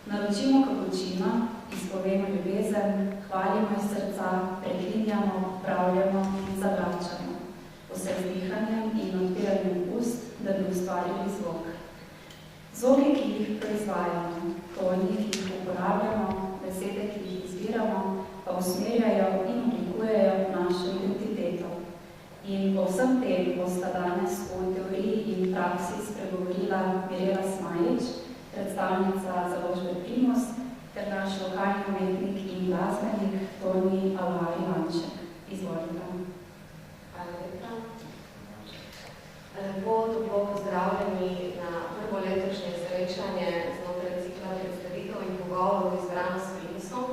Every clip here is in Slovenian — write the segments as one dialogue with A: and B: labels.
A: Naročimo kapučino, izpovemo ljubezen, hvalimo iz srca, preklinjamo, pravljamo in zavračamo, vse z dihanjem in odpiranjem ust, da bi ustvarili zvok. Zvoki, ki jih proizvajamo, toni, ki jih uporabljamo, besede, ki jih izbiramo, pa usmerjajo in oblikujejo našo identiteto. In o vsem tem bosta danes v teoriji in praksi spregovorila Mirela Smajić, predstavnica založbe Primus, ter naš lokalni umetnik in glasbenik Toni Alvar-Ivanček. Izvolite.
B: Hvala lepa. Lepo, toplo pozdravljeni na prvo letošnje srečanje znotraj cikla predstavitev in pogovorov izbrano s Primusom,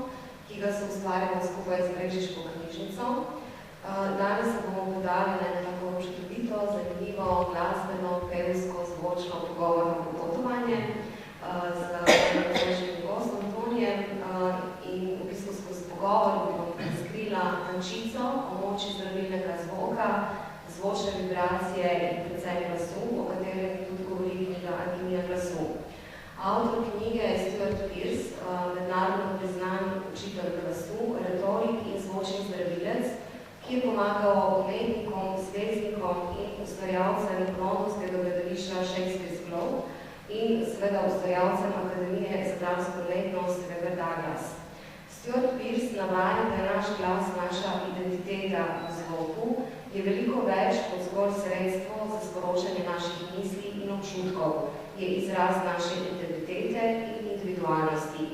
B: ki ga se ustvarjamo skupaj z Brežiško knjižnico. Danes se bomo podali na tako učinkovito, zanimivo, glasbeno, pevsko, zvočno pogovorno popotovanje z našim gostom Tonijem in v bistvu skozi pogovor bom razkrila tančico o moči zdravilnega zvoka, zvočne vibracije in predvsem glasu, o katerem tudi govori knjiga Alkimija glasu. Avtor knjige je Stuart Pearce, mednarodno priznan učitelj glasu, retorik in zvočni zdravilec, ki je pomagal umetnikom, zvezdnikom in ustvarjalcem londonskega gledališča Shakespeare's Globe in seveda ustvarjalcem Akademije za dramsko umetnost Weber Douglas. Stuart Pearce navaja, da je naš glas, naša identiteta v zvoku, je veliko več kot zgolj sredstvo za sporočanje naših misli in občutkov, je izraz naše identitete in individualnosti.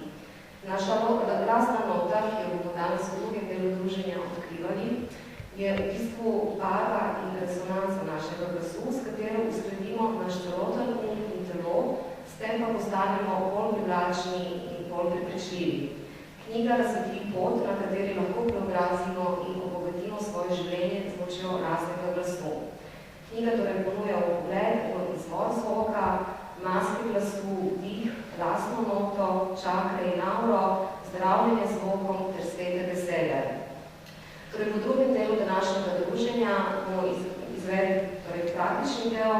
B: Naša glasna nota, ki jo bomo danes v drugem delu druženja odkrivali, je v bistvu barva in resonanca našega glasu, s katero uskladimo naš celoten um in telo, s tem pa postanemo bolj privlačni in bolj prepričljivi. Knjiga razsvetli pot, na kateri lahko preobrazimo in obogatimo svoje življenje z močjo raznega glasu. Knjiga torej ponuja vpogled v izvor zvoka, maske glasu, dih, glasno noto, čakre in auro, zdravljenje zvokom ter svete besede. Torej, v drugem delu današnjega druženja bomo izvedli praktični del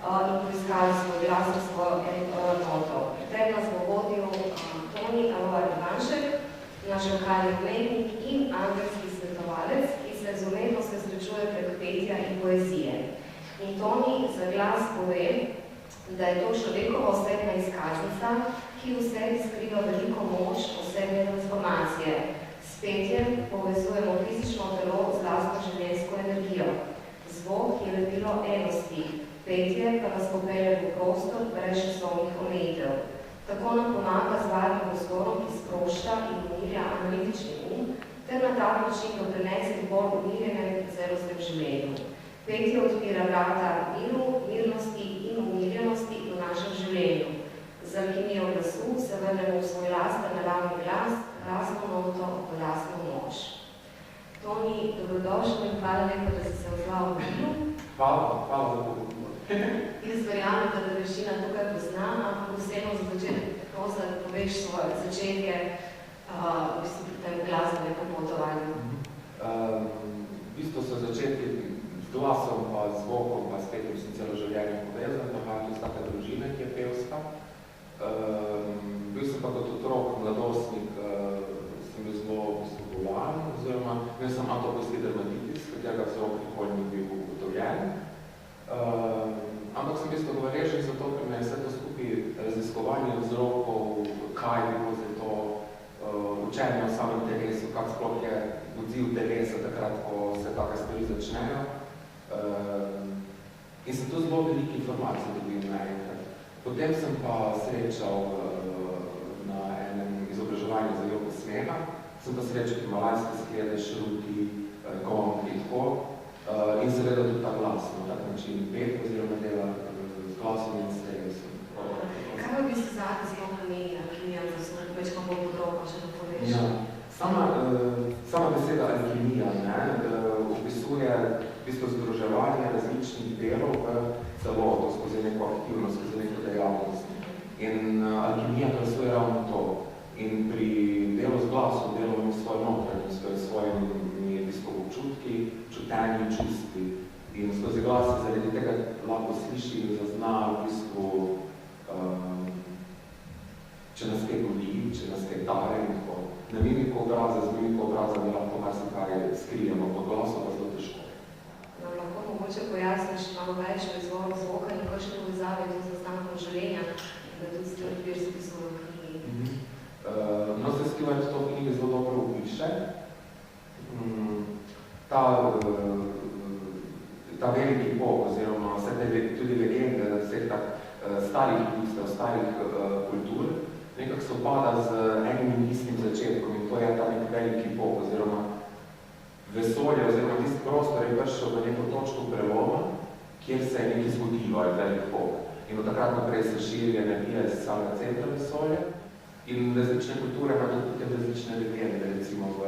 B: in poiskali svoj glas in svojo noto. Pri tem nas bo vodil Toni Alvar-Ivanček, naš lokalni umetnik in angelski svetovalec, ki se z umetnostjo srečuje prek petja in poezije. In Toni za glas pove, da je to človekova osebna izkaznica, ki v sebi skriva veliko moč osebne transformacije. S petjem povezujemo fizično telo z lastno življenjsko energijo. Zvok je lepilo enosti, petje pa nas popelje v prostor brez časovnih omejitev. Tako nam pomaga z varnim prostorom, ki sprošča in umirja analitični um, ter na tak način doprinese bolj umirjenem celostnem življenju. Petje odpira vrata miru, mirnosti in umirjenosti v našem življenju. Z alkimijo glasu se vrnemo v svoj lasten naravni glas, glasno noto, glasno moč. Toni, dobrodošel in hvala lepo, da si se odzval v miru.
C: Hvala za to.
B: Jaz verjamem, da veščina tukaj pozna, ampak vseeno za začetek prosim, da poveš svoje začetje v tem glasbenem popotovanju.
C: V bistvu so začetki z glasom, pa z zvokom, pa s petjem sem celo življenje povezan, prihajam iz take družine, ki je pevska. Bil sem pa kot otrok, mladostnik, sem bil zelo bolan, oziroma imel sem atopijski dermatitis, katerega vzrok nikoli ni bil ugotovljen. Ampak sem v bistvu hvaležen za to, ker me je vse to skupaj raziskovanje vzrokov, kaj bi bilo za to učenje o samem telesu, kak sploh je odziv telesa takrat, ko se take stvari začnejo. In sem tu zelo veliko informacij dobil naenkrat. Potem sem pa srečal na enem izobraževanju za jogo smeha, sem pa srečal himalajske sklede, šruti, gong in tako. In seveda tudi ta glas, na tak način pet oziroma dela z glasom in s telesom.
B: Kaj pa bi se zate zelo pomenila, alkimija glasu, več pa bolj podrobno, če to poveš?
C: Ja. Sama beseda alkimija opisuje v bistvu združevanje različnih delov v celoto, skozi neko aktivnost, skozi neko dejavnost. In alkimija glasuje ravno to. In pri delu z glasom delamo svojo notranjost, svojimi občutki, čutenji, čustvi. In skozi glas se zaradi tega lahko sliši in zazna v bistvu, če nas kaj boli, ostalih ljudstev, ostalih kultur, nekako se opada z enim in istim začetkom in to je ta nek veliki bog oziroma vesolje oziroma tisti prostor je prišel v neko točko preloma, kjer se je nekaj zgodilo, je velik bog. In od takrat naprej se širi energija iz samega centra vesolja in različne kulture imajo tudi potem različne legende, recimo v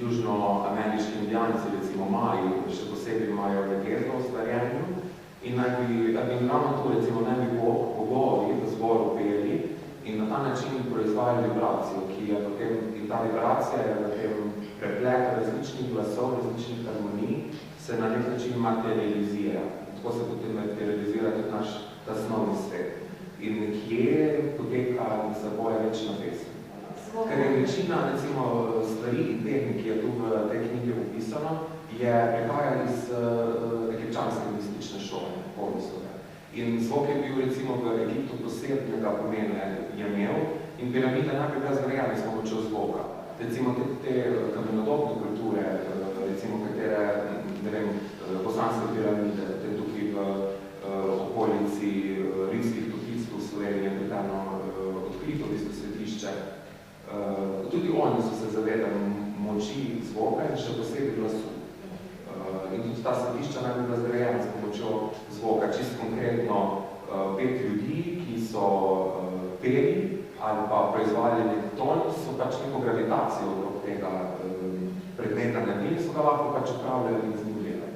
C: južnoameriški indijanci, recimo Maji, še posebej imajo legendo o stvarjenju in ravno tu recimo naj bi bogovi v zboru peli in na ta način proizvajajo vibracijo, ki je potem, in ta vibracija je potem preplet različnih glasov, različnih harmonij, se na nek način materializira. Tako se potem materializira tudi naš ta snovni svet. In nekje poteka za boje večna pesem. Ker je večina, recimo, stvari in tehnik, ki je tu v tej knjigi opisano, je prihaja iz egipčanske mistične šole, pomislove. In zvok je bil, recimo, v Egiptu posebnega pomena je imel in piramide najprej bila zgrajene s pomočjo zvoka. Recimo, te kamenodobne kulture, recimo, katere, ne vem, bosanske piramide, potem tukaj v okolici rimskih topic v Sloveniji, pritarno odkrito v bistvu svetišče. Tudi oni so se zavedali moči zvoka in še posebej glasu. In tudi ta svetišča naj bi bila zgrajena s pomočjo zvoka. Čisto konkretno 5 ljudi, ki so peli ali pa proizvali nek ton, so pač neko gravitacijo okrog tega predmeta naredili, so ga lahko pač upravljali in z njim delali.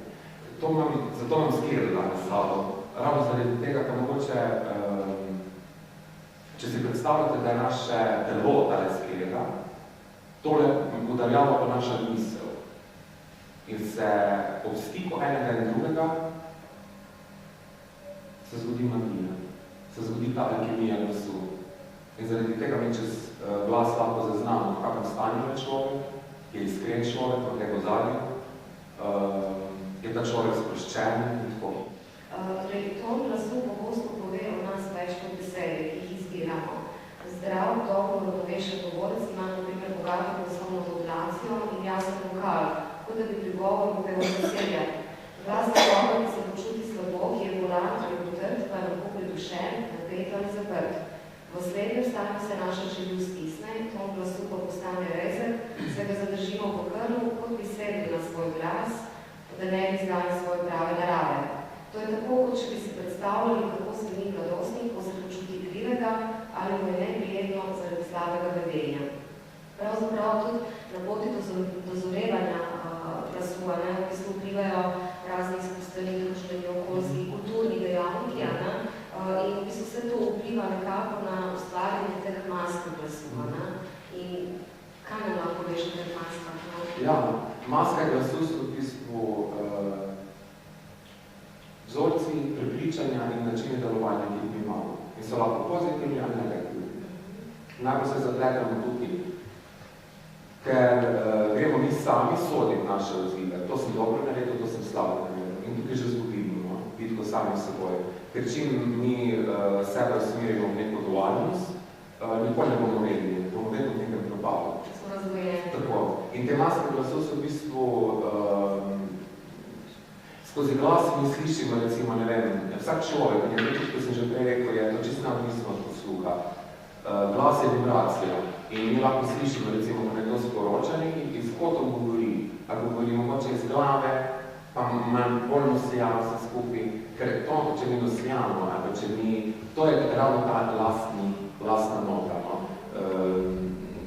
C: Zato imam skler danes sabo. Ravno zaradi tega, ker mogoče, če si predstavljate, da je naše telo tale skleda, tole udarjava po naša misel in se ob stiku enega in drugega se zgodi magija, se zgodi ta alkemija glasu. In zaradi tega mi čez glas lahko zaznamo, v kakšnem stanju je človek, je iskren človek, v tega zadnju, je ta človek sproščen in tako.
B: Ton glasu pogosto pove o nas več kot besede, ki jih izbiramo. Zdrav, dobro, ravnovešen govorec ima na primer bogato glasovno modulacijo in jasen vokal, kot da bi pri govoru pel besedje. Glas govora, ki se počuti slabo, ki je bolan ali potrt, pa je lahko pridušen, napet ali zaprt. V slednjem stanju se naša želju stisne, ton glasu pa postane rezek, se ga zadržimo v krlu, kot bi sedli na svoj glas, da ne bi znali svoje prave narave. To je tako, kot če bi si predstavljali, kako zveni mladostnik, ko se počuti krivega ali mu je neprijetno zaradi slabega vedenja. Pravzaprav tudi na poti dozorevanja glasu, v bistvu vplivajo razni izpostani družbeni, okoljski, kulturni dejavniki, in v bistvu vse to vpliva nekako na ustvarjanje teh mask glasu. In kaj nam lahko veš o teh maskah?
C: Ja, maske glasu so v bistvu vzorci, prepričanja in načine delovanja, ki jih imamo. In so lahko pozitivni ali negativni. Najbolj se zapletamo tukaj, ker gremo mi sami soditi naše odzive. To sem dobro naredil, to sem slabo naredil. In tukaj že zgubimo, bitko sami s seboj. Ker čim mi sebe usmerimo v neko dualnost, nikoli ne bomo vedeli, bomo vedno v nekem propalu. Tako. In te maske glasu so v bistvu skozi glas mi slišimo, recimo, ne vem, vsak človek, in je nekaj, ko sem že prej rekel, je to čisto neodvisno od posluha. Glas je vibracija in mi lahko slišimo, recimo, ko nekdo sporoča nekaj, iz kotom govori, a govori mogoče iz glave, pa manj bolj nosijamo se skupaj, ker to, če mi nosijamo, ali če mi, to je ravno ta lastna nota, no?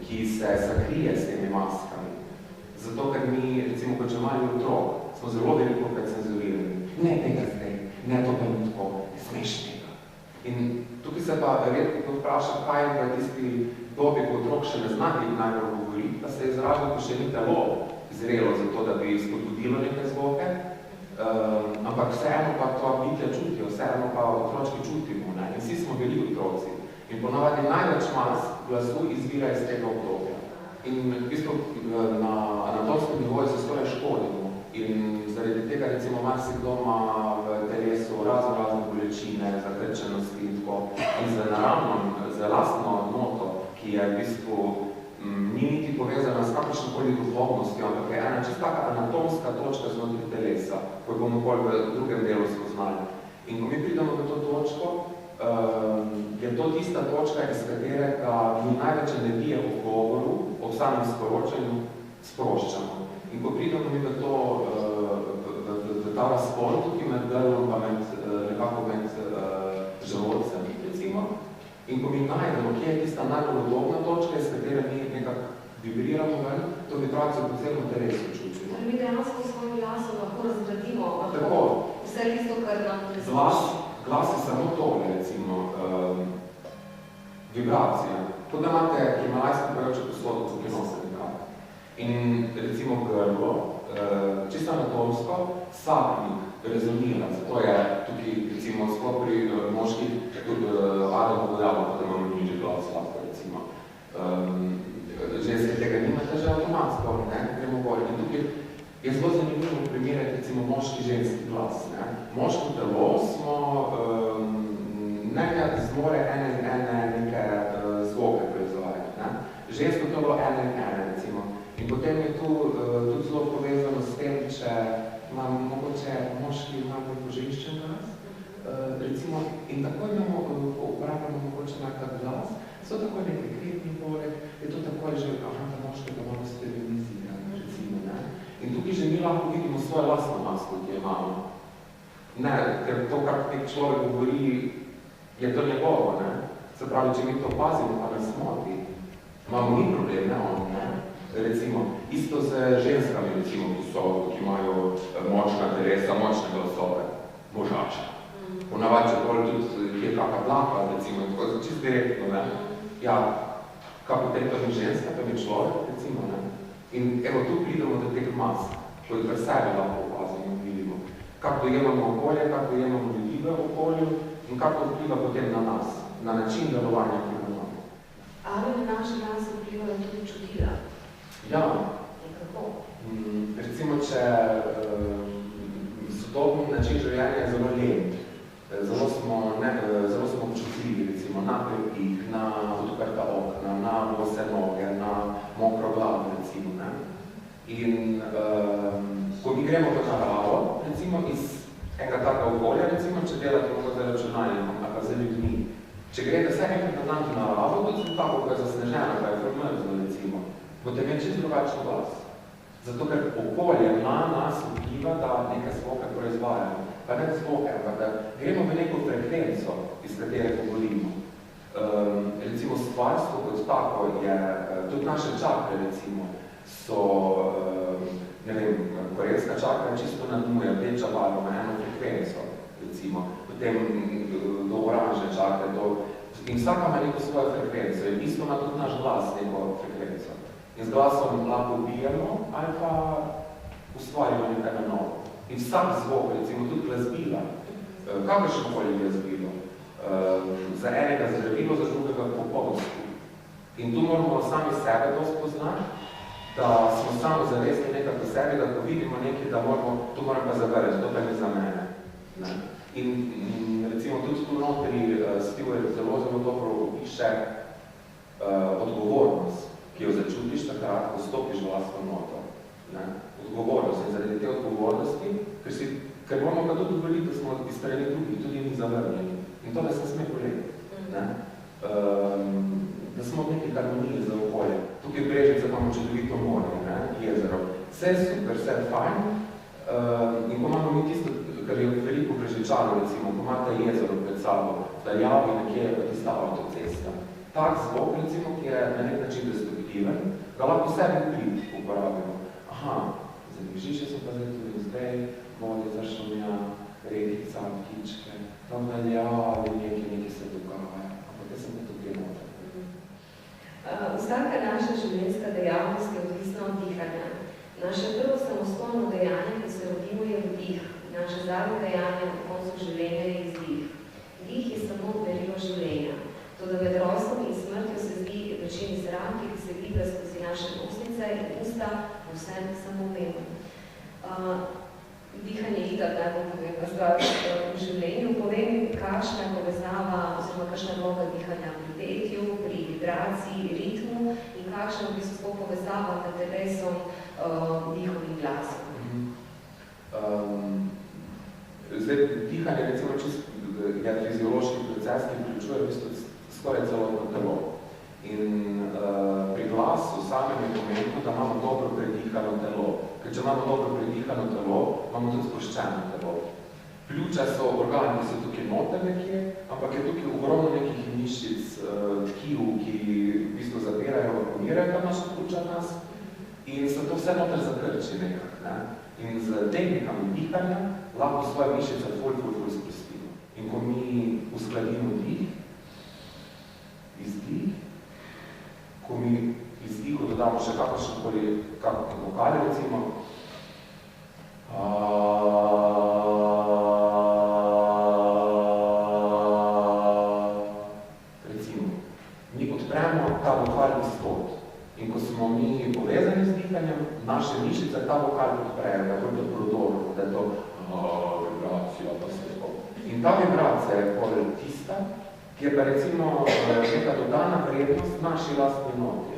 C: Ki se zakrije s temi maskami. Zato, ker mi, recimo, kot če mali otrok, smo zelo veliko krat cenzurirani. Ne tega zdaj, ne to pa ni tako, ne smeš tega. In tukaj se pa redko kot vpraša, kaj je v tisti dobi, ko otrok še ne zna, ki najbolj govori, pa se je izraženo, ko še ni telo zrelo za to, da bi spodbudilo neke zvoke, ampak vseeno pa to bitja čutijo, vseeno pa otročki čutimo, ne? In vsi smo bili otroci. In ponavadi največ mas glasu izvira iz tega obdobja. In v bistvu na anatomskem nivoju se skoraj škodimo. In zaradi tega, recimo, marsikdo ima v telesu razne bolečine, zakrčenosti in tako. In za lastno noto, ki je v bistvu ni niti povezana s kakršnokoli duhovnostjo, ampak je ena čisto taka anatomska točka znotraj telesa, ko bomo bolj v drugem delu spoznali. In ko mi pridemo v to točko, je to tista točka, iz katerega mi največ energije v govoru, ob samem sporočanju, sproščamo. In ko pridemo mi v to, v ta razpon, tukaj med grlom, pa nekako med želodcem, recimo, in ko mi najdemo, kje je tista najbolj udobna točka, iz katere mi nekako vibriramo ven, to vibracijo po celem telesu čutimo.
B: Mi dejansko v svojim glasom lahko razgradimo,
C: lahko
B: vse tisto, kar nam
C: Glas je samo tole, recimo, vibracija. Kot da imate himalajsko pojoče posodo, ki nose nekako. In recimo grlo, čisto anatomsko, sapnik rezonira. Zato je tukaj, recimo, sploh pri moških, Adam povedalo, da imamo nižji glas lahko, recimo. Ženske tega nimate že avtomatsko, ne? Gremo gor. In tukaj je zelo zanimivo primerjati, recimo, moški-ženski glas. Ne? Moško telo smo nekaj zmore neke zvoke proizvajati. Ne? Žensko telo ene, recimo. In potem je tu tudi zelo povezano s tem, če imamo mogoče moški malo poženščen glas, recimo, in tako imamo, uporabljamo mogoče nekaj glas, so tako nekaj kretni poleg, je to tako že, ta moška da malo s televizije, recimo, ne? In tukaj že mi lahko vidimo svojo lastno masko, ki je imamo. Ne, ker to, kar nek človek govori, je to njegovo, ne? Se pravi, če mi to pazimo, pa ne smoti, imamo mi problem, ne on, ne? Recimo, isto z ženskami, recimo, ki imajo močna telesa, močne glasove, možače. Ponavadi, če tole tudi je kakva plaka, recimo, tako je čisto direktno, ne? Ja, kako te to ni ženska, to ni človek, recimo, ne? In evo, tu pridemo do teh mas, ko je pri sebi lahko opazimo in vidimo. Kako dojemamo okolje, kako dojemamo ljudi v okolju in kako vpliva potem na nas, na način delovanja, ki imamo.
B: Ali na naš glas vplivajo tudi čutila?
C: Ja.
B: Nekako?
C: Recimo, če sodobni način življenja je zelo lent, zelo smo občutljivi, recimo, na prepih, na odprta okna, na bose noge, na mokro glavo, recimo, ne? In ko mi gremo v naravo, recimo, iz enega taka okolja, recimo, če delate mogo za računalnikom, ali pa za ljudmi, če grede vse enkrat na dan v naravo, tudi tako, ko je zasnežena, pa je formalizno, recimo, potem je čisto drugačen glas. Zato, ker okolje na nas vpliva, da nekaj zvoke proizvajamo. Pa ne zvoke, ampak da gremo v neko frekvenco, iz katere govorimo. Recimo, stvarstvo kot tako je, tudi naše čakre, recimo, so, ne vem, korejska čakra čisto na dnu, je rdeča barva, ima eno frekvenco, recimo, potem do oranžne čakre, in vsaka ima neko svojo frekvenco, in isto ima tudi naš glas neko frekvenco. In z glasom lahko ubijamo ali pa ustvarimo nekaj novo. In vsak zvok, recimo tudi glasbila, kakršno koli glasbilo, za enega zdravilo, za drugega popolnosti. In tu moramo sami sebe to spoznati, da smo samo zavestni nekaj po sebi, da ko vidimo nekaj, da moramo, to moram pa zavrati, to pa ni za mene. Ne? In recimo tudi tu notri Stewart zelo dobro opiše odgovornost, ki jo začutiš takrat, ko stopiš v lastno noto. Ne? Odgovornost. In zaradi te odgovornosti, ker moramo pa tudi govoriti, da smo izstrani drugi, tudi ni zavrnjeni. In to ne se sme poleti. Da smo v neki harmoniji za okolje. Tukaj v Brežice imamo čudovito more, jezero. Vse je super, vse je fajn. In ko imamo mi tisto, kar je veliko Brežičano, recimo, ko imate jezero pred sabo, da javi nekje je pa tista avtocesta. Tak zvok, recimo, ki je na nek način destruktiven, ga lahko sebi prid uporabimo. Aha, zanimižiše so pa zdaj tudi zdaj, vode zašumja, rekica, ptičke, tam daljavi nekaj se dogaja, ampak jaz sem pa tukaj noter.
B: Vsaka naša življenjska dejavnost je odvisna od dihanja. Naše prvo samostojno dejanje, ko se rodimo, je vdih. Naše zadnje dejanje na koncu življenja je izdih. Dih je samo merilo življenja. Toda med rojstvom in smrtjo se zdi večini zrak, ki se giblja skozi naše nosnice in usta, vsem samoumevno. Dihanje je itak najbolj pomembna stvar v življenju. Povem, kakšna je povezava, oziroma kakšna je vloga dihanja pri petju, pri vibraciji, ritmu in kakšna je v bistvu povezava med telesom, dihom in glasom.
C: Zdaj, dihanje, recimo, čisto fiziološki proces, ki vključuje v bistvu skoraj celotno telo. In pri glasu samem je pomembno, da imamo dobro predihano telo. Ker če imamo dobro predihano telo, imamo tudi sproščeno telo. Pljuča so organi, ki so tukaj noter nekje, ampak je tukaj ogromno nekih mišic, tkiv, ki v bistvu zapirajo, pomirajo naša pljuča nas in so to vse noter zakrči nekak. Ne? In z tehnikami dihanja lahko svoje mišice ful sprostimo. In ko mi uskladimo dih, izdih, ko mi izdihu dodamo še kakšne vokale, recimo, mi odpremo ta vokal izhod. In ko smo mi povezani z dihanjem, naše mišice ta vokal odprejo, da je to prodorno, da je to vibracija, pa se tako. In ta vibracija je poleg tista, ki je pa recimo neka dodana vrednost naši lastni noti.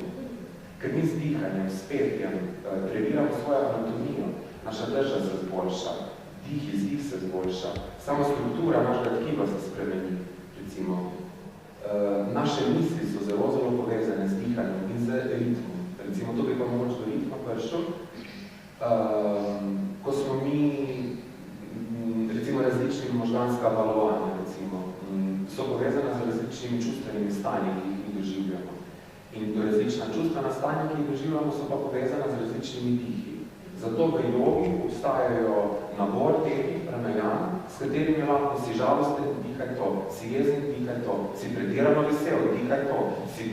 C: Ker mi z dihanjem, s petjem, treniramo svojo anatomijo, naša drža se zboljša, dih izdih se zboljša, samo struktura našega tkiva se spremeni, recimo. Naše misli so zelo povezane z dihanjem in z ritmom. Recimo, to bi pa mogoče do ritma prišel. Ko smo mi, recimo, različni možganska valovanja, recimo, so povezane z različnimi čustvenimi stanji, ki jih mi doživljamo. In različna čustvena stanja, ki jih doživljamo, so pa povezane z različnimi dihi. Zato v jogi obstajajo nabor teh pranajan, s katerimi lahko si žalosten, dihaj to, si jezen, dihaj to, si pretirano vesel, dihaj to, si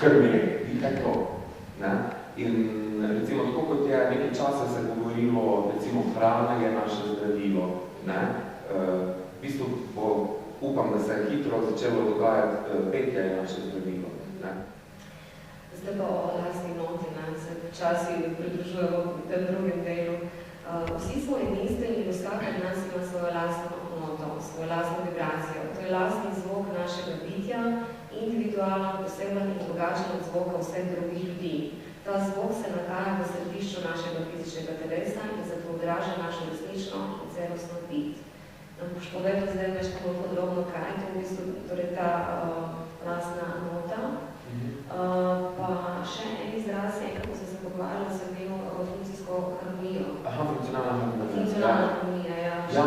C: krmljen, dihaj to. Ne? In recimo, tako kot je nekaj časa se govorilo, recimo, hrana je naše zdravilo. Ne? V bistvu upam, da se je hitro začelo dogajati, petje je naše zdravilo. Ne?
B: Zdaj pa o lastni noti, se počasi pridružujemo v tem drugem delu. Vsi smo edinstveni in vsak od nas ima svojo lastno noto, svojo lastno vibracijo. To je lastni zvok našega bitja, individualno, poseben in drugačen od zvoka vseh drugih ljudi. Ta zvok se nahaja v središču našega fizičnega telesa in zato odraža našo resnično in celostno bit. Nam boš povedal zdaj več bolj podrobno, kaj je to v bistvu, torej ta lastna nota. Pa še en izraz je, kako sem se pogovarjala, sem imel funkcijsko harmonijo.
C: Aha, funkcionalna harmonija.
B: Funkcionalna harmonija, ja.
C: Ja,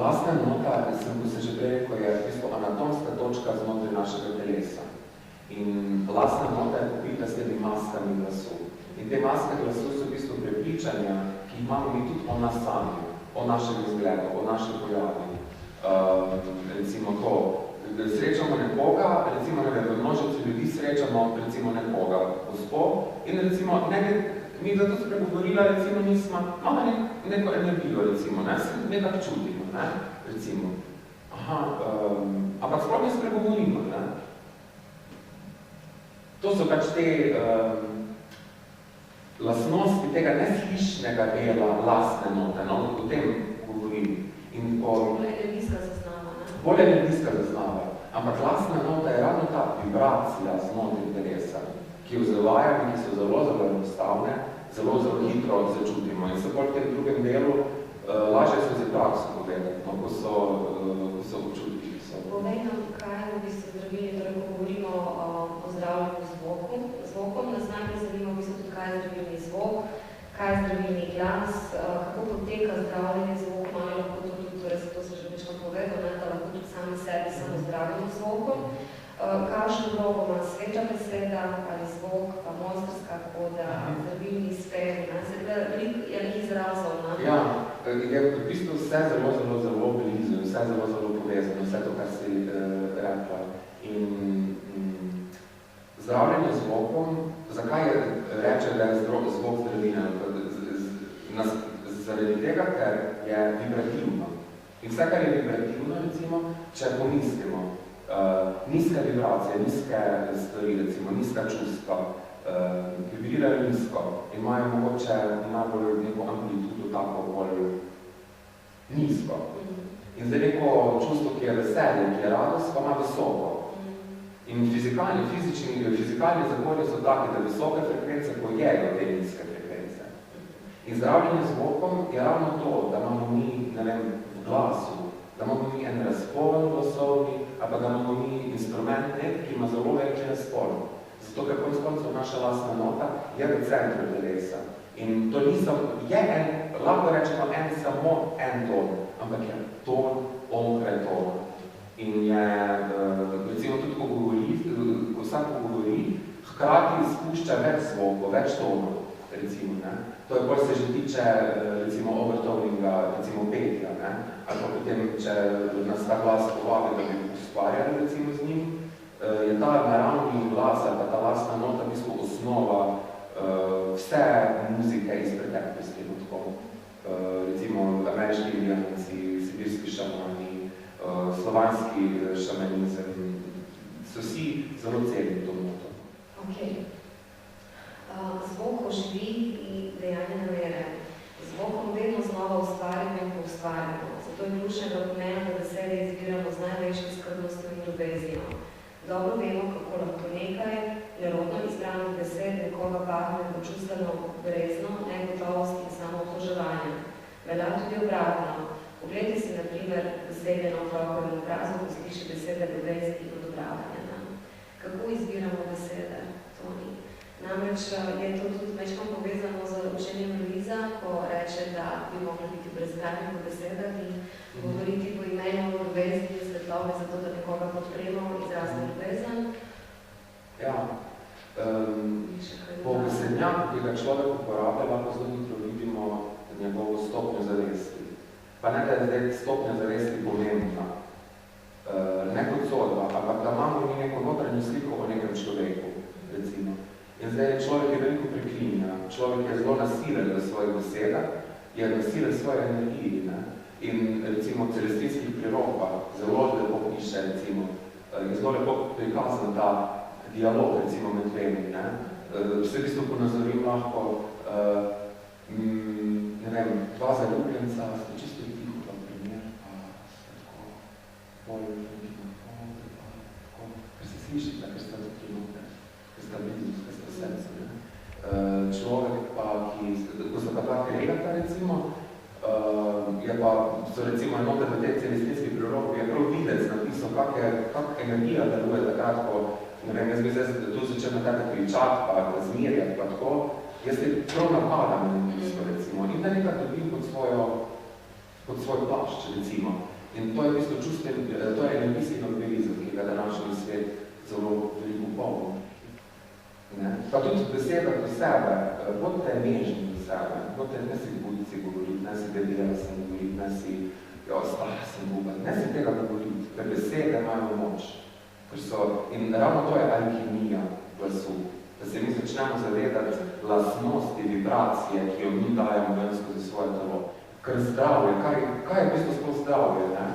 C: lastna nota, sem se že prej rekel, je v bistvu anatomska točka znotraj našega telesa. In lastna nota je pobita s temi maskami glasu. In te maske glasu so v bistvu prepričanja, ki imamo mi tudi o nas sami, o našem izgledu, o našem pojavi. Recimo to, srečamo nekoga, recimo v množici ljudi srečamo recimo nekoga gospo in recimo mi da to spregovorila, recimo nismo, imamo neko energijo, recimo, ne, se nekak čutimo, ne, recimo. Aha, ampak sploh ne spregovorimo, ne. To so pač te lastnosti tega neslišnega dela lastne note, no, o tem govorim. Bolj energijska zaznava. Ampak lastna nota je ravno ta vibracija znotraj telesa, ki jo zavajamo in ki so zelo enostavne, zelo hitro začutimo. In se bolj v tem drugem delu lažje skozi prakso povedati, no, ko so občutki.
B: Povej nam, kaj v bistvu zdravili, torej ko govorimo o zdravljenju zvokom, nas najprej zanima v bistvu tudi, kaj je zdravilni zvok, kaj je zdravilni glas, kako poteka zdravljenje zvok, malo lahko to tudi, torej zato se že večkrat povedal, da lahko tudi sami sebi samo zdravimo zvokom. Kakšno vlogo ima sveča beseda ali zvok, pa monsterska koda, zdravilni sferi, je nekaj izrazov, ne?
C: Ja, je v bistvu vse zelo blizu, vse zelo povezano, vse to, kar si rekla. In zdravljenje zvokom, zakaj reče, da je zvok zdravina? Zaradi tega, ker je vibrativno. In vse, kar je vibrativno, recimo, če pomislimo, nizke vibracije, nizke stvari, recimo, nizka čustva, vibrirajo nizko, imajo mogoče najbolj neko amplitudo tako bolj nizko. In zdaj neko čustvo, ki je veselje, ki je radost, pa ima visoko. In fizikalni zakoni so taki, da visoke frekvence pojejo te nizke frekvence. In zdravljenje zvokom je ravno to, da imamo mi, ne vem, v glasu, da imamo mi en razpon glasovni, ali pa da imamo mi instrument nek, ki ima zelo več razpon. Zato, ker konec koncev naša lastna nota je v centru telesa. In to je lahko rečemo samo en ton, ampak je ton onkraj tona. In je, recimo tudi, ko vsako govori, hkrati spušča več zvokov, več tonov, recimo, ne. To je, bolj se že tiče, recimo, overtoninga, recimo, petja, ne. Ali pa potem, če nas ta glas povabi, da bi ustvarjali, recimo, z njim, je ta naravni glas, ali pa ta lastna nota, v bistvu osnova vse muzike iz preteklosti, tako, recimo, ameriški indijanci, sibirski šamani, slovanski šamanizem, so vsi zelo cenili to noto.
B: Ok. Zvok oživi in dejanje namere. Zvokom vedno znova ustvarjamo in poustvarjamo. Zato je ključnega pomena, da besede izbiramo z največjo skrbnostjo in ljubeznijo. Dobro vemo, kako lahko nekaj nerodno izbranih besed nekoga pahne počustveno brezno, negotovost in samoobtoževanje. Velja tudi obratno. Poglejte si, na primer, besede na otrokovem obrazu, ko sliši besede ljubezni in odobravanja. Kako izbiramo besede? Toni. Namreč je to tudi večkrat povezano z učenjem Luiza, ko reče, da bi mogli biti brezgrani v besedah in govoriti po imenu ljubezni in svetlobe, zato da nekoga podpremo izrazno ljubezen.
C: Ja. Po besednjaku, ki ga človek uporablja, lahko zelo hitro vidimo njegovo stopnjo zavesti. Pa ne, da je zdaj stopnja zavesti pomembna, ne kot sodba, ampak da imamo mi neko notranjo sliko o nekem človeku, recimo. In zdaj človek je veliko preklinja, človek je zelo nasilen v svojih besedah, je nasilen svoje energiji, ne? In recimo v celestinskih prirokah zelo lepo piše, recimo, je zelo lepo prikazan ta dialog, recimo, med dvemi, ne? Vse v bistvu ponazorim lahko, ne vem, dva zaljubljenca, sta čisto tiho, pa primer, pa sta tako bolj tako, ker se slišite, ker sta tukaj noter, ker sta blizu, ker sta srcu, ne? Človek pa, ko sta pa dva kregata, recimo, je pa, so recimo enote v tej celestinski proroki, je prav videc napisal, kak energija deluje takrat, ko, ne vem, jaz bi zdaj tu začel na tebe kričati, pa zmirjati, pa tako, jaz te prav napadam na nekaj, recimo, in da nekaj dobim pod svoj plašč, recimo. In to je v bistvu čustven, to je energijski vampirizem, ki ga današnji svet zelo veliko polno. Pa tudi beseda do sebe, bodite nežni do sebe, bodite ne si budici govoriti, ne si debela sem govoriti, ne si stara sem govoriti, ne si tega govoriti, ker besede imajo moč. In ravno to je alkimija glasu, da se mi začnemo zavedati lastnosti, vibracije, ki jo mi dajemo ven skozi svoje telo. Ker zdravje, kaj je v bistvu sploh zdravje? Ne?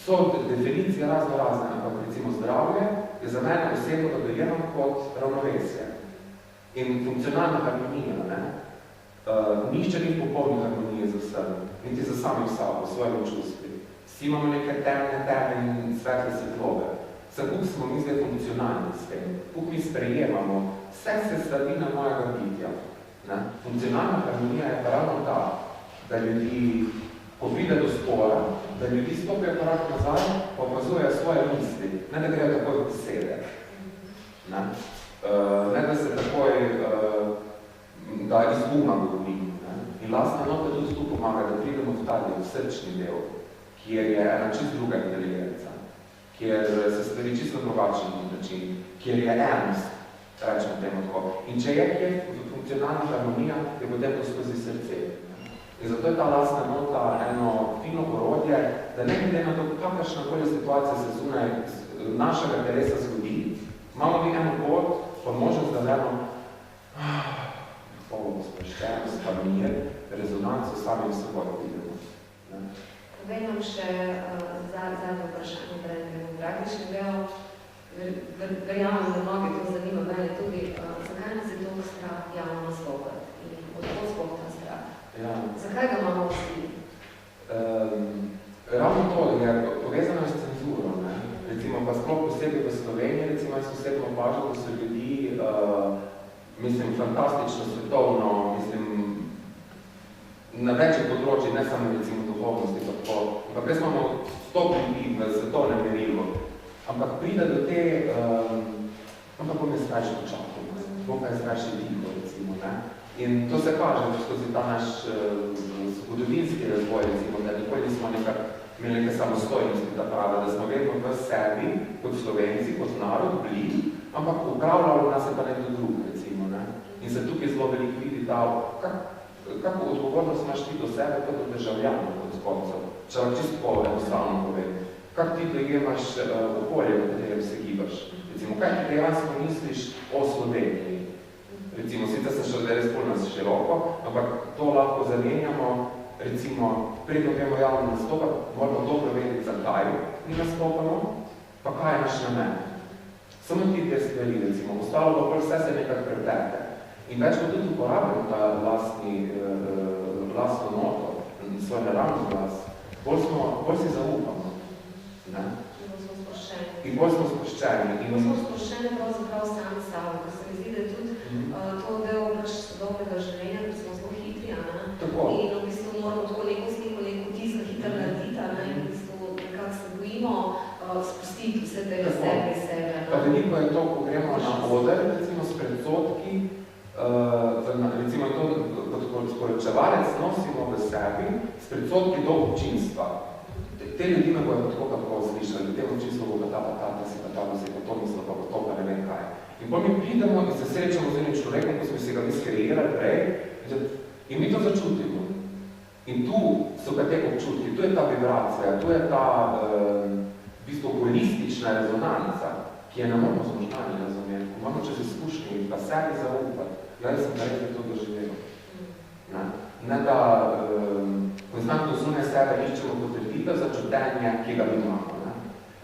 C: So definicije razne, ampak recimo zdravje je za mene osebno dodeljeno kot ravnovesje in funkcionalna harmonija. Ne? Nihče ni v popolni harmoniji za vsem, niti za sami sabo, svojimi čustvi. Vsi imamo neke temne in svetle svetlobe. Kako smo mi zdaj funkcionalni s tem? Kako mi sprejemamo vse sestavine mojega bitja? Ne? Funkcionalna harmonija je pa ravno ta, da ljudi, ko pride do spora, da ljudi stopijo korak nazaj, pa opazujejo svoje misli, ne da grejo takoj v besede. Ne da se takoj, da iz uma govorim. In lastna nota tudi tu pomaga, da pridemo v ta del, v srčni del, kjer je ena čist druga inteligenca, kjer se stvari čisto drugačen način, kjer je enost, rečemo temu tako. In če je funkcionalna harmonija, je potem to skozi srce. In zato je ta lastna nota eno fino orodje, da ne glede na to, kakršnakoli situacija se zunaj našega telesa zgodi, imamo mi eno pot, pa možnost, da eno sproščenost, pa mir, rezonanco samim seboj vidimo.
B: Zdaj imam še zadnje vprašanje, da je praktični del. Verjamem, da mnogi to zanima, mene tudi, zakaj nas je to strah javno nastopati in odkud sploh ta strah?
C: Ja.
B: Zakaj ga imamo vsi?
C: Ravno to je povezano s cenzuro. Ne? Recimo pa sploh posebej v Sloveniji, recimo jaz osebno opažam, da so ljudi, mislim, fantastično, svetovno, mislim, na večjih področjih, ne samo recimo duhovnosti, pa tako, pa res imamo 100 ljudi v svetovnem merilu, ampak pride do te, ampak bom jaz kaj še počakal, bom pa jaz kaj še tiho, recimo, ne? In to se kaže skozi ta naš zgodovinski razvoj, recimo, da nikoli nismo imeli neke samostojnosti, da prave, da smo vedno v sebi, kot Slovenci, kot narod, bili, ampak upravljalo nas je pa nekdo drug, recimo, ne? In se tukaj zelo veliko vidi ta, kako odgovornost imaš ti do sebe, kot do državljanov, kot koncev, če vam čisto enostavno povem. Kako ti dojemaš okolje, v katerem se gibaš? Recimo, kaj ti dejansko misliš o Sloveniji? Recimo, sicer sem šel res bolj nas široko, ampak to lahko zamenjamo, recimo, predno vemo javno nastopa, moramo dobro vedeti, zakaj mi nastopamo, pa kaj je naš namen. Samo ti te stvari, recimo, ostalo pa prv vse se nekaj preplete. In več kot tudi uporabljamo ta vlastno noto, svoj naravni glas, bolj si zaupamo. Ne? In bolj smo sproščeni.
B: Bolj smo sproščeni pravzaprav sami sabo, ker se mi zdi, da je tudi to del naš sodobnega življenja, ker smo zelo hitri, in v bistvu moramo tako neko sliko, neko tisko hitro narediti, in v bistvu nekako se bojimo spustiti vse tega sebe iz sebe.
C: Pa veliko je to, ko gremo na oder, recimo s predsodki, recimo to kot sporočevalec nosimo v sebi s predsodki do občinstva. Te ljudi me bojo tako kako slišali, te občinstvo bo pa ta, si pa to mislo, pa to pa ne vem kaj. In pa mi pridemo in se srečamo z enim človekom, ko smo si ga mi skreirali prej, in mi to začutimo. In tu so pa te občutki, tu je ta vibracija, tu je ta v bistvu holistična rezonanca, ki je ne moramo z možgani razumeti, ko moramo čez izkušnji pa sebi zaupati. Jaz sem pa res to doživel. Ne da konstantno zunaj sebe iščemo potrditev za čutenje, ki ga imamo. Ne?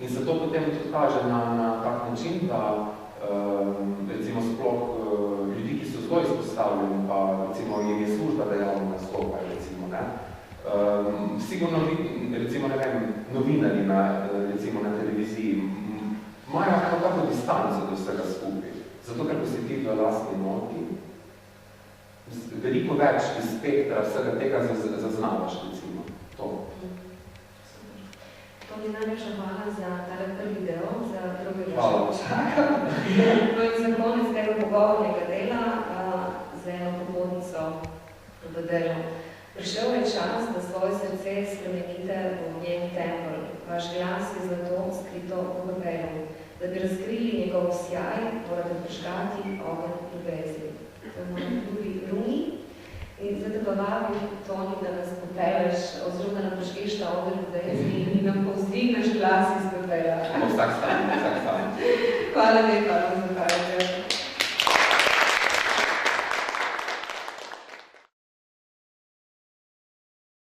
C: In se to potem tudi kaže na tak način, da recimo sploh ljudi, ki so zelo izpostavljeni, pa recimo jim je služba, da javno nastopajo, recimo, ne? Sigurno, recimo, ne vem, novinarji recimo na televiziji imajo eno tako distanco do vsega skupaj. Zato, ker ko si ti v lastni noti, veliko več iz spektra vsega tega zaznavaš, recimo, to.
B: To mi najlepša hvala za tale prvi del, za drugi
C: Hvala.
B: No in za konec tega pogovornega dela za eno popotnico v delu. Prišel je čas, da svoje srce spremenite v njen tempelj. Vaš glas je zlato skrito v papelu. Da bi razkrili njegov sjaj, morate prižgati ogenj ljubezni. To je moj drugi Runi. In zdaj te pa vabim, Toni, da nas popelješ, oziroma da nam prižgeš ta ogenj ljubezni in nam povzdigneš glas iz pepela.
C: Vsak stan.
B: Hvala lepa.